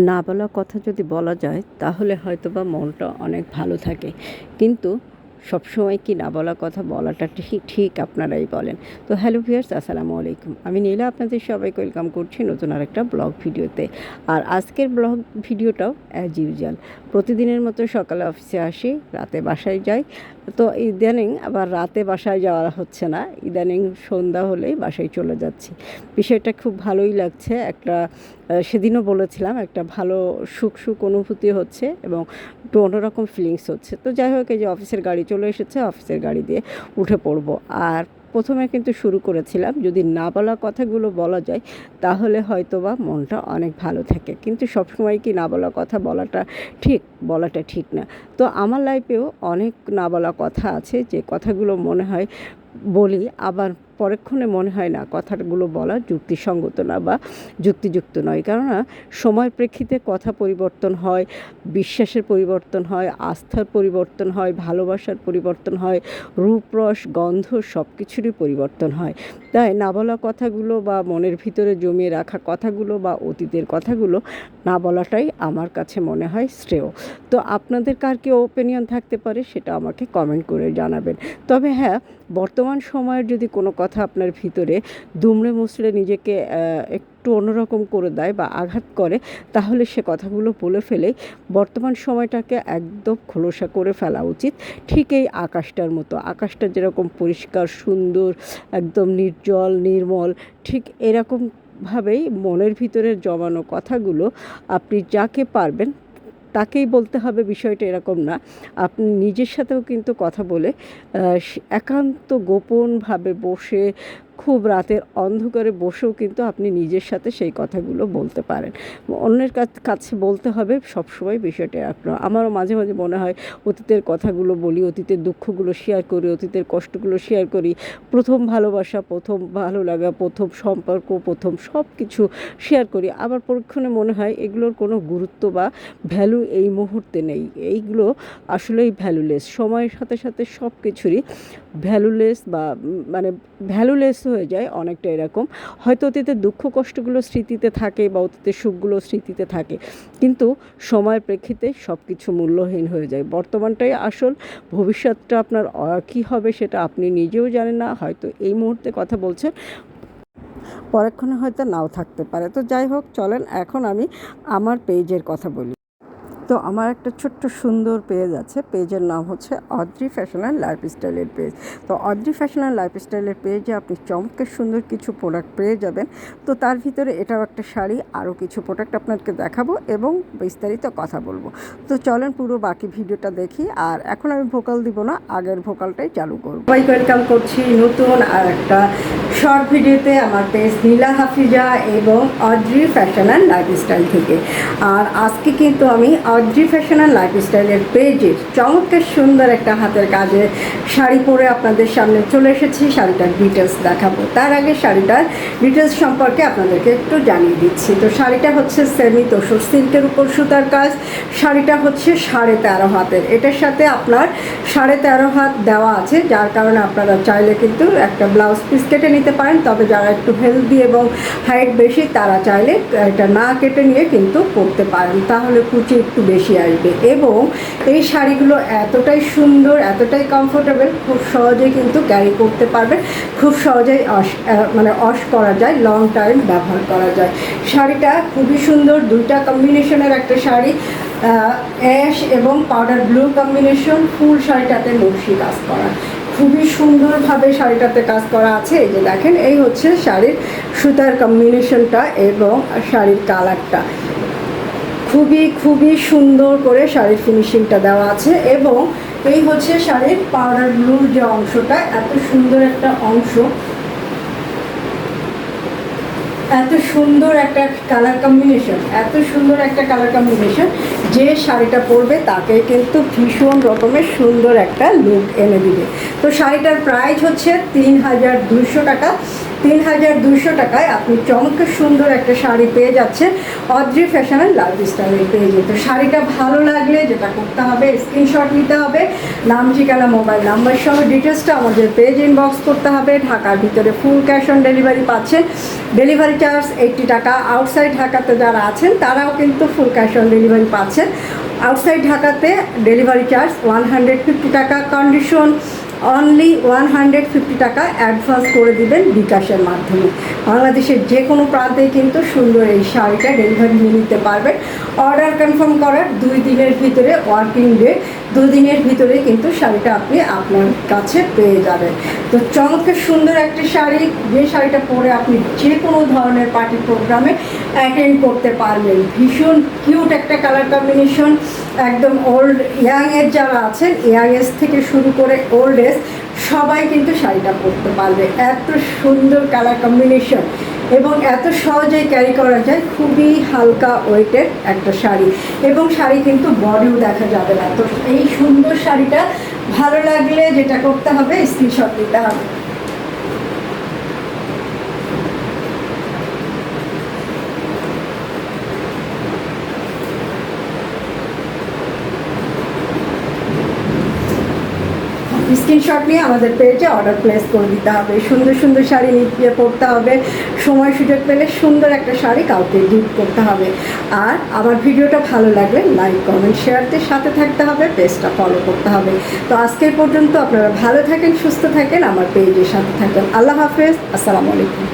না বলা কথা যদি বলা যায় তাহলে হয়তোবা মনটা অনেক ভালো থাকে, কিন্তু সবসময় কি না বলা কথা বলাটা ঠিক ঠিক আপনারাই বলেন। তো হ্যালো ভিউয়ার্স, আসসালামু আলাইকুম। আমি নীলা আপনাদের সবাইকে ওয়েলকাম করছি নতুন আরেকটা ব্লগ ভিডিওতে। আর আজকের ব্লগ ভিডিওটাও অ্যাজ ইউজুয়াল প্রতিদিনের মতো সকালে অফিসে আসি, রাতে বাসায় যাই। তো ইদানিং আবার রাতে বাসায় যাওয়া হচ্ছে না, ইদানিং সন্ধ্যা হলেই বাসায় চলে যাচ্ছি। বিষয়টা খুব ভালোই লাগছে। সেদিনও বলেছিলাম একটা ভালো সুখ সুখ অনুভূতি হচ্ছে এবং একটু অন্যরকম ফিলিংস হচ্ছে। তো যাই হোক, এই যে অফিসের গাড়ি চলে এসেছে, অফিসের গাড়ি দিয়ে উঠে পড়বো। আর প্রথমে কিন্তু শুরু করেছিলাম যদি না বলা কথাগুলো বলা যায় তাহলে হয়তোবা মনটা অনেক ভালো থাকে, কিন্তু সবসময় কি না বলা কথা বলাটা ঠিক না। তো আমার লাইফেও অনেক না বলা কথা আছে, যে কথাগুলো মনে হয় বলি, আবার পরক্ষণে মনে হয় না কথাগুলো বলা যুক্তিসঙ্গত না বা যুক্তিযুক্ত নয়। কেননা সময়ের প্রেক্ষিতে কথা পরিবর্তন হয়, বিশ্বাসের পরিবর্তন হয়, আস্থার পরিবর্তন হয়, ভালোবাসার পরিবর্তন হয়, রূপরস গন্ধ সব কিছুরই পরিবর্তন হয়। তাই না বলা কথাগুলো বা মনের ভিতরে জমিয়ে রাখা কথাগুলো বা অতীতের কথাগুলো না বলাটাই আমার কাছে মনে হয় শ্রেয়। তো আপনাদের কার কি ওপিনিয়ন থাকতে পারে সেটা আমাকে কমেন্ট করে জানাবেন। তবে হ্যাঁ, বর্তমান সময়ের যদি কোনো কথা আপনার ভিতরে দুমড়ে মুচড়ে নিজেকে একটু অন্যরকম করে দেয় বা আঘাত করে, তাহলে সে কথাগুলো বলে ফেলেই বর্তমান সময়টাকে একদম খোলসা করে ফেলা উচিত। ঠিক এই আকাশটার মতো, আকাশটা যেরকম পরিষ্কার সুন্দর একদম নির্জল নির্মল, ঠিক এরকমভাবেই মনের ভিতরের জমানো কথাগুলো আপনি যাকে পারবেন তাকেই বলতে হবে, বিষয়টা এরকম না। আপনি নিজের সাথেও কিন্তু কথা বলে একান্ত গোপনভাবে বসে, খুব রাতের অন্ধকারে বসেও কিন্তু আপনি নিজের সাথে সেই কথাগুলো বলতে পারেন। অন্যের কাছে বলতে হবে সবসময়, বিষয়টা আপনার। আমারও মাঝে মাঝে মনে হয় অতীতের কথাগুলো বলি, অতীতের দুঃখগুলো শেয়ার করি, অতীতের কষ্টগুলো শেয়ার করি, প্রথম ভালোবাসা, প্রথম ভালো লাগা, প্রথম সম্পর্ক, প্রথম সব কিছু শেয়ার করি। আবার পরক্ষণে মনে হয় এগুলোর কোনো গুরুত্ব বা ভ্যালু এই মুহূর্তে নেই, এইগুলো আসলেই ভ্যালুলেস। সময়ের সাথে সাথে সব কিছুরই ভ্যালুলেস বা ভ্যালুলেস হয়ে যায় অনেকটা এরকম। হয়তো অতীতের দুঃখ কষ্টগুলো স্মৃতিতে থাকে বা অতীতের সুখগুলো স্মৃতিতে থাকে, কিন্তু সময়ের প্রেক্ষিতে সব কিছু মূল্যহীন হয়ে যায়। বর্তমানটাই আসল, ভবিষ্যৎটা আপনার কী হবে সেটা আপনি নিজেও জানেন না। হয়তো এই মুহূর্তে কথা বলছেন, পরক্ষণে হয়তো নাও থাকতে পারে। তো যাই হোক, চলেন এখন আমি আমার পেজের কথা বলি। তো আমার একটা ছোট্ট সুন্দর পেজ আছে, পেজের নাম হচ্ছে অদ্রি ফ্যাশন অ্যান্ড লাইফস্টাইলের পেজ। তো অদ্রি ফ্যাশন অ্যান্ড লাইফস্টাইলের পেজে আপনি চমৎকার সুন্দর কিছু প্রোডাক্ট পেয়ে যাবেন। তো তার ভিতরে এটাও একটা শাড়ি, আরও কিছু প্রোডাক্ট আপনাকে দেখাবো এবং বিস্তারিত কথা বলবো। তো চলেন পুরো বাকি ভিডিওটা দেখি। আর এখন আমি ভোকাল দিব না, আগের ভোকালটাই চালু করব। সবাইকে ওয়েলকাম করছি নতুন আর একটা শর্ট ভিডিওতে আমার পেজ নীলা হাফিজা এবং অদ্রি ফ্যাশন অ্যান্ড লাইফস্টাইল থেকে। আর আজকে কিন্তু আমি অদ্রি ফ্যাশন অ্যান্ড লাইফস্টাইলের পেজের চমৎকার সুন্দর একটা হাতের কাজের শাড়ি পরে আপনাদের সামনে চলে এসেছি। শাড়িটার ডিটেলস দেখাবো, তার আগে শাড়িটার ডিটেলস সম্পর্কে আপনাদেরকে একটু জানিয়ে দিচ্ছি। তো শাড়িটা হচ্ছে সেমি তোসর সিল্কের উপর সুতার কাজ। শাড়িটা হচ্ছে 13.5 হাতের, এটার সাথে আপনার 13.5 হাত দেওয়া আছে, যার কারণে আপনারা চাইলে কিন্তু একটা ব্লাউজ পিস কেটে নিতে পারেন। তবে যারা একটু হেলদি এবং হাইট বেশি তারা চাইলে এটা না কেটে নিয়ে কিন্তু পরতে পারেন, তাহলে কুচি একটু বেশি আসবে। এবং এই শাড়িগুলো এতটাই সুন্দর, এতটাই কমফোর্টেবল, খুব সহজেই কিন্তু ক্যারি করতে পারবেন, খুব সহজেই ওয়াশ করা যায়, লং টাইম ব্যবহার করা যায়। শাড়িটা খুবই সুন্দর, দুইটা কম্বিনেশনের একটা শাড়ি, অ্যাশ এবং পাউডার ব্লু কম্বিনেশন। ফুল শাড়িটাতে নকশি কাজ করা, খুবই সুন্দরভাবে শাড়িটাতে কাজ করা আছে। এই যে দেখেন, এই হচ্ছে শাড়ির সুতার কম্বিনেশনটা এবং শাড়ির কালারটা খুবই খুবই সুন্দর করে শাড়ির ফিনিশিংটা দেওয়া আছে। এবং এই হচ্ছে শাড়ির পাউডার ব্লুর যে অংশটা, এত সুন্দর একটা অংশ, এত সুন্দর একটা কালার কম্বিনেশন, এত সুন্দর একটা কালার কম্বিনেশন, যে শাড়িটা পরবে তাকে কিন্তু ভীষণ রকমের সুন্দর একটা লুক এনে দিবে। তো শাড়িটার প্রাইস হচ্ছে 3200 টাকা। 3200 টাকায় আপনি চমৎকার সুন্দর একটা শাড়ি পেয়ে যাচ্ছেন অদ্রি ফ্যাশন অ্যান্ড লাইফস্টাইলের পেজে। তো শাড়িটা ভালো লাগলে যেটা করতে হবে, স্ক্রিনশট নিতে হবে, নাম, ঠিকানা, মোবাইল নাম্বার সহ ডিটেলসটা আমাদের পেজ ইনবক্স করতে হবে। ঢাকার ভিতরে ফুল ক্যাশ অন ডেলিভারি পাচ্ছেন, ডেলিভারি চার্জ 80 টাকা। আউটসাইড ঢাকাতে যারা আছেন তারাও কিন্তু ফুল ক্যাশ অন ডেলিভারি পাচ্ছেন। আউটসাইড ঢাকাতে ডেলিভারি চার্জ 150 টাকা, কন্ডিশন অনলি 150 টাকা অ্যাডভান্স করে দিবেন বিকাশের মাধ্যমে। বাংলাদেশের যে কোনো প্রান্তেই কিন্তু সুন্দর এই শাড়িটা ডেলিভারি নিয়ে নিতে পারবেন। অর্ডার কনফার্ম করার 2 দিনের ভিতরে, ওয়ার্কিং ডে 2 দিনের ভিতরে কিন্তু শাড়িটা আপনি আপনার কাছে পেয়ে যাবেন। তো চমৎকার সুন্দর একটা শাড়ি, যে শাড়িটা পরে আপনি যে কোনো ধরনের পার্টি প্রোগ্রামে অ্যাটেন্ড করতে পারবেন। ভীষণ কিউট একটা কালার কম্বিনেশন, একদম ওল্ড ইয়াং এজ যারা আছেন, ইয়াং এজ থেকে শুরু করে ওল্ড এজ সবাই কিন্তু শাড়িটা পরতে পারবে। এত সুন্দর কালার কম্বিনেশন এবং এত সহজেই ক্যারি করা যায়, খুবই হালকা ওয়েটের একটা শাড়ি এবং শাড়ি কিন্তু বডিও দেখা যাবে না। তো এই সুন্দর শাড়িটা ভালো লাগলে যেটা করতে হবে, স্ক্রিনশট দিতে হবে। স্ক্রিনশট নিয়ে আমাদের পেজে অর্ডার প্লেস করে দিতে হবে। সুন্দর সুন্দর শাড়ি নিয়ে পরতে হবে, সময় সুযোগ পেলে সুন্দর একটা শাড়ি কাউকে গিফট করতে হবে। আর আমার ভিডিওটা ভালো লাগলে লাইক, কমেন্ট, শেয়ারদের সাথে থাকতে হবে, পেজটা ফলো করতে হবে। তো আজকের পর্যন্ত আপনারা ভালো থাকেন, সুস্থ থাকেন, আমার পেজের সাথে থাকেন। আল্লাহ হাফেজ, আসসালামু আলাইকুম।